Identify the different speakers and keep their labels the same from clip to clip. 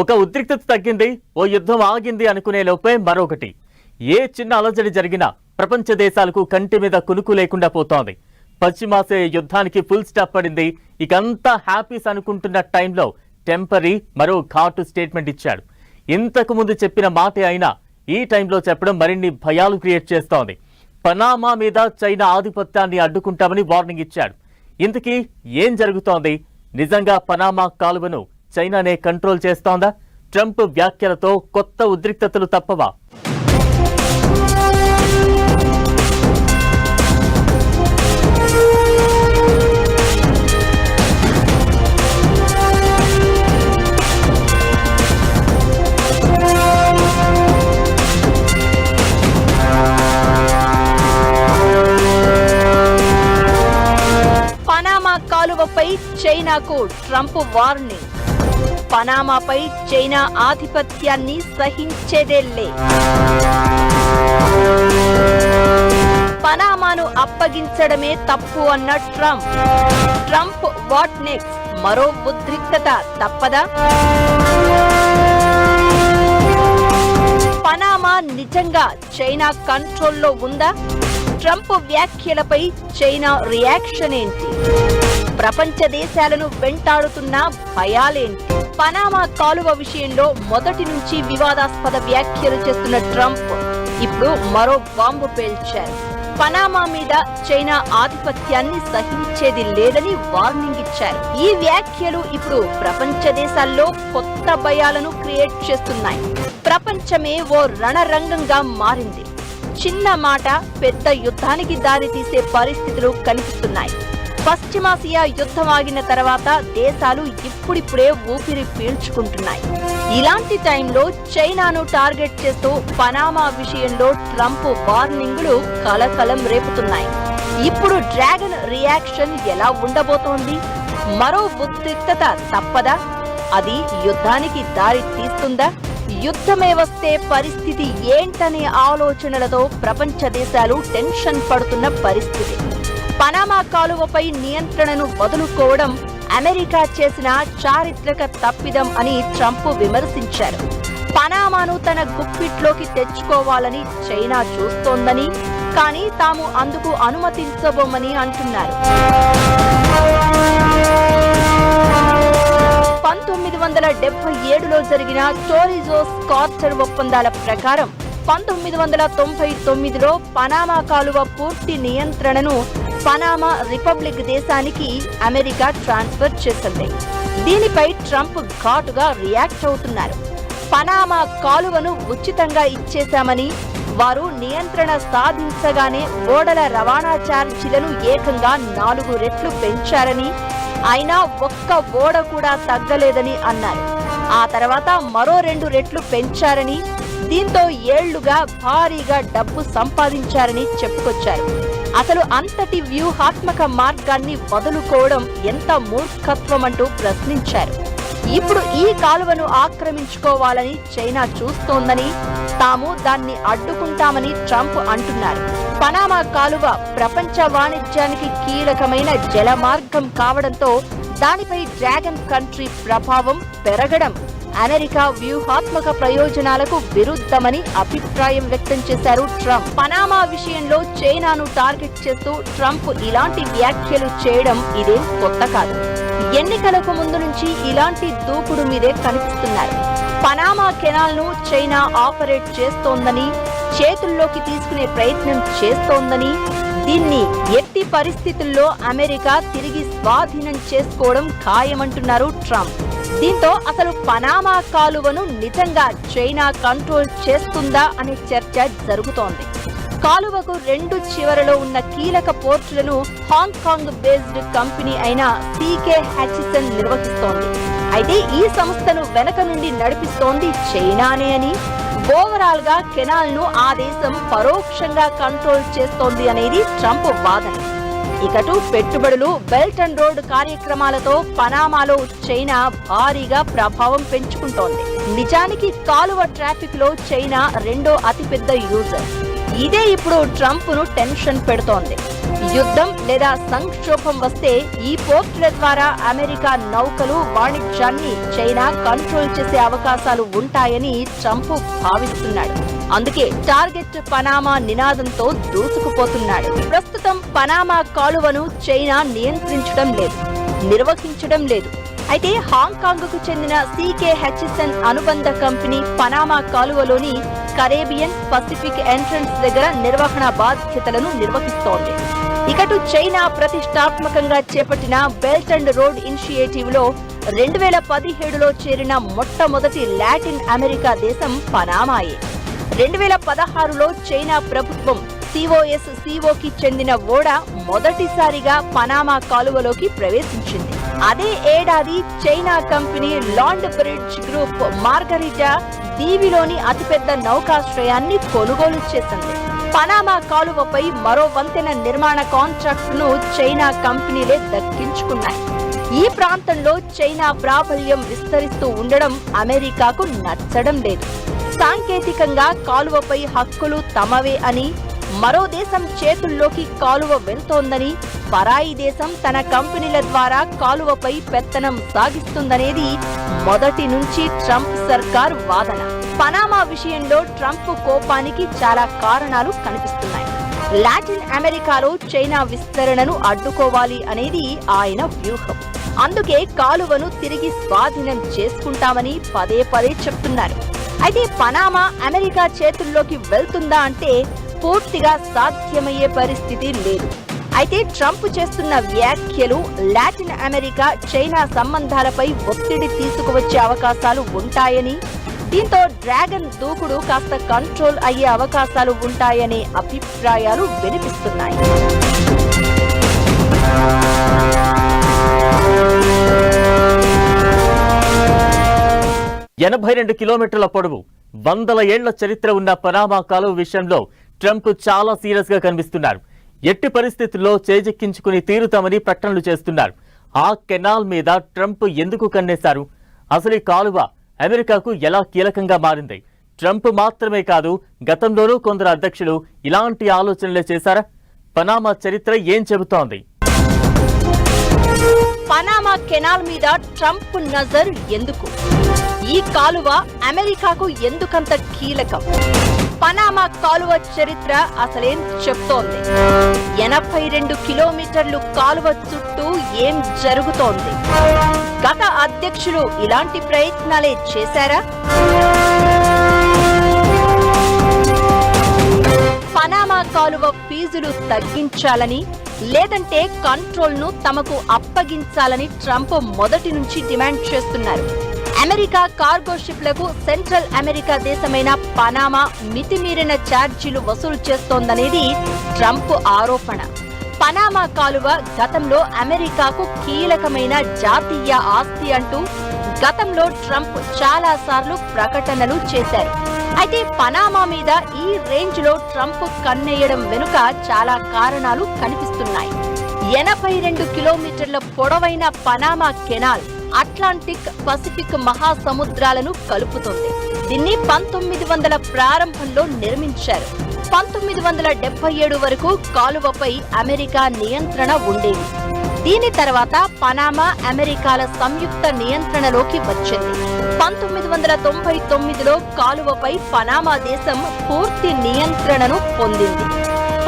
Speaker 1: ఒక ఉద్రిక్తత తగ్గింది, ఓ యుద్ధం ఆగింది అనుకునే లోపే మరొకటి. ఏ చిన్న అలజడి జరిగినా ప్రపంచ దేశాలకు కంటి మీద కునుకు లేకుండా పోతోంది. పశ్చిమాసియా యుద్ధానికి ఫుల్ స్టాప్ పడింది. ఇకంతా హ్యాపీస్ అనుకుంటున్న టైంలో టెంపరీ మరో ఘాటు స్టేట్మెంట్ ఇచ్చాడు. ఇంతకు ముందు చెప్పిన మాటే అయినా ఈ టైంలో చెప్పడం మరిన్ని భయాలు క్రియేట్ చేస్తోంది. పనామా మీద చైనా ఆధిపత్యాన్ని అడ్డుకుంటామని వార్నింగ్ ఇచ్చాడు. ఇంతకీ ఏం జరుగుతోంది? నిజంగా పనామా కాలువను చైనానే కంట్రోల్ చేస్తోందా? ట్రంప్ వ్యాఖ్యలతో కొత్త ఉద్రిక్తతలు తప్పవా?
Speaker 2: పనామా కాలువపై చైనాకు ట్రంప్ వార్నింగ్. పనామాపై చైనా ఆధిపత్యాన్ని సహించేదేలే. పనామాను అప్పగించడమే తప్పు అన్న ట్రంప్ వాట్ నెక్స్ట్? మరో ఉద్రిక్తత తప్పదా? పనామా నిజంగా చైనా కంట్రోల్లో ఉందా? ట్రంప్ వ్యాఖ్యలపై చైనా రియాక్షన్ ఏంటి? ప్రపంచ దేశాలను వెంటాడుతున్న భయాలేంటి? పనామా కాలువ విషయంలో మొదటి నుంచి వివాదాస్పద వ్యాఖ్యలు చేస్తున్న ట్రంప్ ఇప్పుడు మరో బాంబు పేల్చారు. పనామా మీద చైనా ఆధిపత్యాన్ని సహించేది లేదని వార్నింగ్ ఇచ్చారు. ఈ వ్యాఖ్యలు ఇప్పుడు ప్రపంచ దేశాల్లో కొత్త భయాలను క్రియేట్ చేస్తున్నాయి. ప్రపంచమే ఓ రణరంగంగా మారింది. చిన్న మాట పెద్ద యుద్ధానికి దారితీసే పరిస్థితులు కనిపిస్తున్నాయి. పశ్చిమాసియా యుద్ధం ఆగిన తర్వాత దేశాలు ఇప్పుడిప్పుడే ఊపిరి పీల్చుకుంటున్నాయి. ఇలాంటి టైంలో చైనాను టార్గెట్ చేస్తూ పనామా విషయంలో ట్రంప్ వార్నింగులు కలకలం రేపుతున్నాయి. ఇప్పుడు డ్రాగన్ రియాక్షన్ ఎలా ఉండబోతోంది? మరో ఉద్రిక్తత తప్పదా? అది యుద్ధానికి దారి తీస్తుందా? యుద్ధమే వస్తే పరిస్థితి ఏంటనే ఆలోచనలతో ప్రపంచ దేశాలు టెన్షన్ పడుతున్న పరిస్థితి. పనామా కాలువపై నియంత్రణను వదులుకోవడం అమెరికా చేసిన చారిత్రక తప్పిదం అని ట్రంప్ విమర్శించారు. పనామాను తన గుప్పిట్లోకి తెచ్చుకోవాలని చైనా చూస్తోందని, కానీ తాము అందుకు అనుమతించబోమని అంటున్నారు. 1977లో జరిగిన టోరిజోస్ కార్టర్ ఒప్పందాల ప్రకారం 1999లో పనామా కాలువ పూర్తి నియంత్రణను పనామా రిపబ్లిక్ దేశానికి అమెరికా ట్రాన్స్ఫర్ చేసింది. దీనిపై ట్రంప్ ఘాటుగా రియాక్ట్ అవుతున్నారు. పనామా కాలువను ఉచితంగా ఇచ్చేశామని, వారు నియంత్రణ సాధించగానే ఓడల రవాణా ఛార్జీలను ఏకంగా 4 రెట్లు పెంచారని, అయినా ఒక్క ఓడ కూడా తగ్గలేదని అన్నారు. ఆ తర్వాత మరో 2 రెట్లు పెంచారని, దీంతో ఏళ్లుగా భారీగా డబ్బు సంపాదించారని చెప్పుకొచ్చారు. అసలు అంతటి వ్యూహాత్మక మార్గాన్ని వదులుకోవడం ఎంత మూర్ఖత్వమంటూ ప్రశ్నించారు. ఇప్పుడు ఈ కాలువను ఆక్రమించుకోవాలని చైనా చూస్తోందని, తాము దాన్ని అడ్డుకుంటామని ట్రంప్ అంటున్నారు. పనామా కాలువ ప్రపంచ వాణిజ్యానికి కీలకమైన జల మార్గం కావడంతో దానిపై డ్రాగన్ కంట్రీ ప్రభావం పెరగడం అమెరికా వ్యూహాత్మక ప్రయోజనాలకు విరుద్ధమని అభిప్రాయం వ్యక్తం చేశారు ట్రంప్. పనామా విషయంలో చైనాను టార్గెట్ చేస్తూ ట్రంప్ ఇలాంటి వ్యాఖ్యలు చేయడం ఇదేం కొత్త కాదు. ఎన్నికలకు ముందు నుంచి ఇలాంటి దూకుడు మీదే కనిపిస్తున్నారు. పనామా కెనాల్ ను చైనా ఆపరేట్ చేస్తోందని, చేతుల్లోకి తీసుకునే ప్రయత్నం చేస్తోందని, దీన్ని ఎట్టి పరిస్థితుల్లో అమెరికా తిరిగి స్వాధీనం చేసుకోవడం ఖాయమంటున్నారు ట్రంప్. దీంతో అసలు పనామా కాలువను నిజంగా చైనా కంట్రోల్ చేస్తుందా అనే చర్చ జరుగుతోంది. కాలువకు 2 చివరలో ఉన్న కీలక పోర్టులను హాంకాంగ్ బేస్డ్ కంపెనీ అయిన సీకే హచిసన్ నిర్వహిస్తోంది. అయితే ఈ సంస్థను వెనక నుండి నడిపిస్తోంది చైనానే అని, ఓవరాల్ గా కెనాల్ ను ఆ దేశం పరోక్షంగా కంట్రోల్ చేస్తోంది అనేది ట్రంప్ వాదన. ఇకటు పెట్టుబడులు, బెల్ట్ అండ్ రోడ్ కార్యక్రమాలతో పనామాలో చైనా భారీగా ప్రభావం పెంచుకుంటోంది. నిజానికి కాలువ ట్రాఫిక్ లో చైనా 2వ అతిపెద్ద యూజర్. ఇదే ఇప్పుడు ట్రంప్ ను టెన్షన్ పెడుతోంది. యుద్ధం లేదా సంక్షోభం వస్తే ఈ పోర్టుల ద్వారా అమెరికా నౌకలు వాణిజ్యాన్ని చైనా కంట్రోల్ చేసే అవకాశాలు ఉంటాయని ట్రంప్ భావిస్తున్నాడు. అందుకే టార్గెట్ పనామా నినాదంతో దూసుకుపోతున్నాడు. ప్రస్తుతం పనామా కాలువను చైనా నియంత్రించడం లేదు, నిర్వహించడం లేదు. అయితే హాంకాంగ్ కు చెందిన సీకే హెచ్ఎస్ఎన్ అనుబంధ కంపెనీ పనామా కాలువలోని కరేబియన్ పసిఫిక్ ఎంట్రన్స్ దగ్గర నిర్వహణ బాధ్యతలను నిర్వహిస్తోంది. ఇకటు చైనా ప్రతిష్టాత్మకంగా చేపట్టిన బెల్ట్ అండ్ రోడ్ ఇనిషియేటివ్ లో 2017లో చేరిన మొట్టమొదటి లాటిన్ అమెరికా దేశం పనామాయే. 2016లో చైనా ప్రభుత్వం సిఓకి చెందిన ఓడ మొదటిసారిగా పనామా కాలువలోకి ప్రవేశించింది. అదే ఏడాది China company Landbridge group Margarita దీవిలోని అతిపెద్ద నౌకాశ్రయాన్ని కొనుగోలు చేసింది. పనామా కాలువపై మరో వంతెన నిర్మాణ కాంట్రాక్టును చైనా కంపెనీలే దక్కించుకున్నాయి. ఈ ప్రాంతంలో చైనా ప్రాబల్యం విస్తరిస్తూ ఉండడం అమెరికాకు నచ్చడం లేదు. సాంకేతికంగా కాలువపై హక్కులు తమవే అని, మరో దేశం చేతుల్లోకి కాలువ వెళ్తోందని, పరాయి దేశం తన కంపెనీల ద్వారా కాలువపై పెత్తనం సాగిస్తుందనేది మొదటి నుంచి ట్రంప్ సర్కార్ వాదన. పనామా విషయంలో ట్రంప్ కోపానికి చాలా కారణాలు కనిపిస్తున్నాయి. లాటిన్ అమెరికాలో చైనా విస్తరణను అడ్డుకోవాలి అనేది ఆయన వ్యూహం. అందుకే కాలువను తిరిగి స్వాధీనం చేసుకుంటామని పదే పదే చెప్తున్నారు. అయితే పనామా అమెరికా చేతుల్లోకి వెళ్తుందా అంటే పూర్తిగా సాధ్యమయ్యే పరిస్థితి లేదు. అయితే ట్రంప్ చేస్తున్న వ్యాఖ్యలు లాటిన్ అమెరికా చైనా సంబంధాలపై ఒత్తిడి తీసుకువచ్చే అవకాశాలు ఉంటాయని, దీంతో డ్రాగన్ దూకుడు కాస్త కంట్రోల్ అయ్యే అవకాశాలు ఉంటాయనే అభిప్రాయాలు వినిపిస్తున్నాయి.
Speaker 1: 82 కిలోమీటర్ల పొడవు, వందల ఏళ్ల చరిత్ర ఉన్న పనామా కాలువ విషయంలో ట్రంప్ చాలా సీరియస్ గా కనిపిస్తున్నారు. ఎట్టి పరిస్థితుల్లో చేజెక్కించుకుని తీరుతామని ప్రకటనలు చేస్తున్నారు. ఆ కెనాల్ మీద ట్రంప్ ఎందుకు కన్నేశారు? అసలు ఈ కాలువ అమెరికాకు ఎలా కీలకంగా మారింది? ట్రంప్ మాత్రమే కాదు, గతంలోనూ కొందరు అధ్యక్షులు ఇలాంటి ఆలోచనలే చేశారా? పనామా చరిత్ర ఏం చెబుతోంది?
Speaker 2: పనామా కెనాల్ మీద ట్రంప్ నజర్ ఎందుకు? ఈ కాలువ అమెరికాకు ఎందుకంత కీలకం? పనామా కాలువ చరిత్ర అసలేం చెప్తోంది? 82 కిలోమీటర్లు కాలువ చుట్టూ ఏం జరుగుతోంది? గత అధ్యక్షులు ఇలాంటి ప్రయత్నాలే చేశారా? పనామా కాలువ ఫీజులు తగ్గించాలని, లేదంటే కంట్రోల్ను తమకు అప్పగించాలని ట్రంప్ మొదటి నుంచి డిమాండ్ చేస్తున్నారు. అమెరికా కార్గో షిప్లకు సెంట్రల్ అమెరికా దేశమైన పనామా మితిమీరిన ఛార్జీలు వసూలు చేస్తోందనేది ట్రంప్ ఆరోపణ. పనామా కాలువ గతంలో అమెరికాకు కీలకమైన జాతీయ ఆస్తి అంటూ గతంలో ట్రంప్ చాలాసార్లు ప్రకటనలు చేశారు. అయితే పనామా మీద ఈ రేంజ్ లో ట్రంప్ కన్నేయడం వెనుక చాలా కారణాలు కనిపిస్తున్నాయి. 82 కిలోమీటర్ల పొడవైన పనామా కెనాల్ అట్లాంటిక్, పసిఫిక్ మహాసముద్రాలను కలుపుతుంది. దీన్ని 1900 ప్రారంభంలో నిర్మించారు. 1977 వరకు కాలువపై అమెరికా నియంత్రణ ఉండేది. దీని తర్వాత పనామా అమెరికాల సంయుక్త నియంత్రణలోకి వచ్చింది. 1999లో కాలువపై పనామా దేశం పూర్తి నియంత్రణను పొందింది.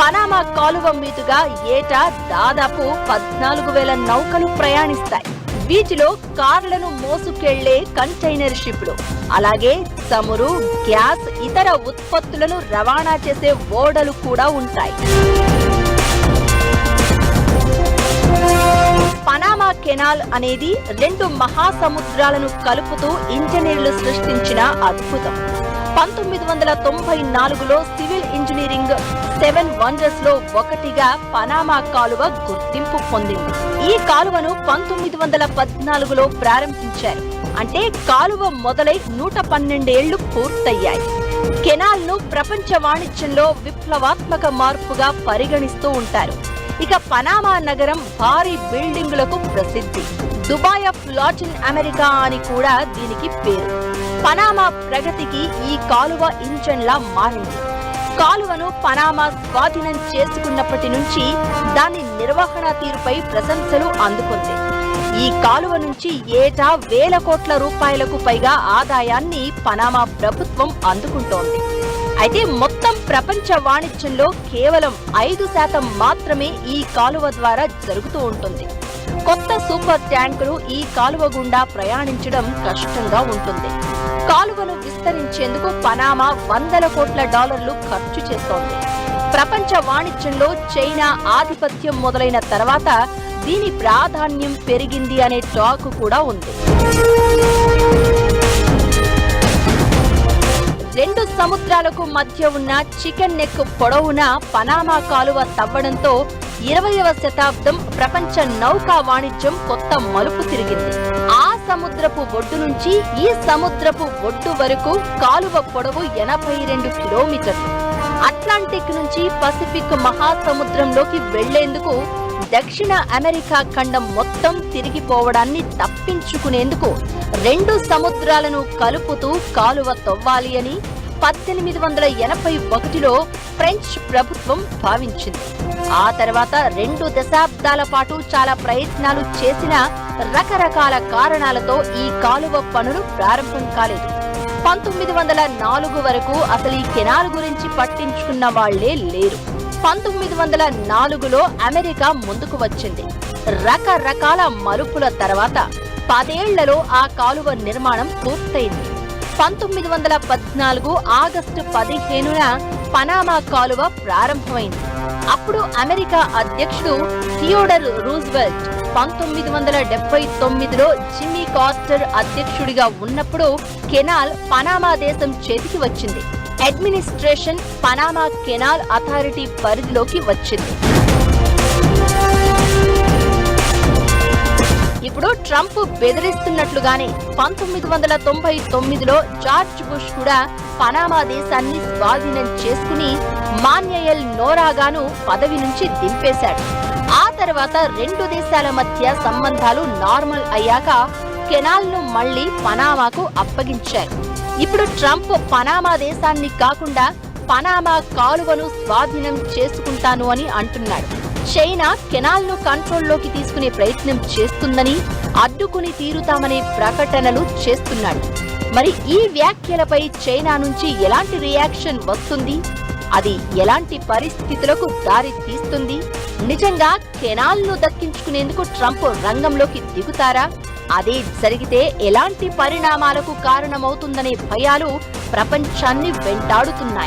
Speaker 2: పనామా కాలువ మీదుగా ఏటా దాదాపు 14,000 నౌకలు ప్రయాణిస్తాయి. వీటిలో కార్లను మోసుకెళ్లే కంటైనర్ షిప్లు, అలాగే చమురు, గ్యాస్, ఇతర ఉత్పత్తులను రవాణా చేసే ఓడలు కూడా ఉంటాయి. పనామా కెనాల్ అనేది 2 మహాసముద్రాలను కలుపుతూ ఇంజనీర్లు సృష్టించిన అద్భుతం. 1994లో సివిల్ ఇంజనీరింగ్ 7 వండర్స్ లో ఒకటిగా పనామా కాలువ గుర్తింపు పొందింది. ఈ కాలువను 1914లో ప్రారంభించారు. అంటే కాలువ మొదలై 112 ఏళ్లు పూర్తయ్యాయి. కెనాల్ ను ప్రపంచ వాణిజ్యంలో విప్లవాత్మక మార్పుగా పరిగణిస్తూ ఉంటారు. ఇక పనామా నగరం భారీ బిల్డింగులకు ప్రసిద్ధి. దుబాయ్ ఆఫ్ లాటిన్ అమెరికా అని కూడా దీనికి పేరు. పనామా ప్రగతికి ఈ కాలువ ఇంజన్లా మారింది. కాలువను పనామా స్వాధీనం చేసుకున్నప్పటి నుంచి దాని నిర్వహణ తీరుపై ప్రశంసలు అందుకుంది. ఈ కాలువ నుంచి ఏటా వేల కోట్ల రూపాయలకు పైగా ఆదాయాన్ని పనామా ప్రభుత్వం అందుకుంటోంది. అయితే మొత్తం ప్రపంచ వాణిజ్యంలో కేవలం 5% మాత్రమే ఈ కాలువ ద్వారా జరుగుతూ ఉంటుంది. కొత్త సూపర్ ట్యాంకులు ఈ కాలువ గుండా ప్రయాణించడం కష్టంగా ఉంటుంది. కాలువను విస్తరించేందుకు పనామా $100 కోట్ల ఖర్చు చేస్తోంది. ప్రపంచ వాణిజ్యంలో చైనా ఆధిపత్యం మొదలైన తర్వాత దీని ప్రాధాన్యం పెరిగింది అనే టాక్ కూడా ఉంది. రెండు సముద్రాలకు మధ్య ఉన్న చికెన్ నెక్ పొడవున పనామా కాలువ తవ్వడంతో 20వ శతాబ్దం ప్రపంచ నౌకా వాణిజ్యం కొత్త మలుపు తిరిగింది. ఆ సముద్రపు ఒడ్డు నుంచి ఈ సముద్రపు ఒడ్డు వరకు కాలువ పొడవు 82 కిలోమీటర్లు. అట్లాంటిక్ నుంచి పసిఫిక్ మహాసముద్రంలోకి వెళ్లేందుకు దక్షిణ అమెరికా ఖండం మొత్తం తిరిగిపోవడాన్ని తప్పించుకునేందుకు రెండు సముద్రాలను కలుపుతూ కాలువ తవ్వాలి అని 1881లో ఫ్రెంచ్ ప్రభుత్వం భావించింది. ఆ తర్వాత 2 దశాబ్దాల పాటు చాలా ప్రయత్నాలు చేసినా రకరకాల కారణాలతో ఈ కాలువ పనులు ప్రారంభం కాలేదు. 1904 వరకు అసలు ఈ కెనాల్ గురించి పట్టించుకున్న వాళ్లే లేరు. 1904లో అమెరికా ముందుకు వచ్చింది. రకరకాల మలుపుల తర్వాత 10 ఏళ్లలో ఆ కాలువ నిర్మాణం పూర్తయింది. 1914 ఆగస్టు 15న పనామా కాలువ ప్రారంభమైంది. అప్పుడు అమెరికా అధ్యక్షుడు థియోడర్ రూజ్వెల్ట్ 1979లో జిమ్మీ కార్టర్ అధ్యక్షుడిగా ఉన్నప్పుడు కెనాల్ పనామా దేశం చేతికి వచ్చింది. అడ్మినిస్ట్రేషన్ పనామా కెనాల్ అథారిటీ పరిధిలోకి వచ్చింది. ఇప్పుడు ట్రంప్ బెదిరిస్తున్నట్లుగానే 1999లో జార్జ్ బుష్ కూడా పనామా దేశాన్ని స్వాధీనం చేసుకుని మాన్యయల్ నోరాగాను పదవి నుంచి దింపేశాడు. ఆ తర్వాత 2 దేశాల మధ్య సంబంధాలు నార్మల్ అయ్యాక కెనాల్ను మళ్లీ పనామాకు అప్పగించారు. ఇప్పుడు ట్రంప్ పనామా దేశాన్ని కాకుండా పనామా కాలువను స్వాధీనం చేసుకుంటాను అని అంటున్నాడు. చైనా కెనాల్ను కంట్రోల్లోకి తీసుకునే ప్రయత్నం చేస్తుందని, అడ్డుకుని తీరుతామనే ప్రకటనలు చేస్తున్నాడు. మరి ఈ వ్యాఖ్యలపై చైనా నుంచి ఎలాంటి రియాక్షన్ వస్తుంది? అది ఎలాంటి పరిస్థితులకు దారి తీస్తుంది? నిజంగా కెనాల్ను దక్కించుకునేందుకు ట్రంప్ రంగంలోకి దిగుతారా? అదే జరిగితే ఎలాంటి పరిణామాలకు కారణమవుతుందనే భయాలు ప్రపంచాన్ని వెంటాడుతున్నాయి.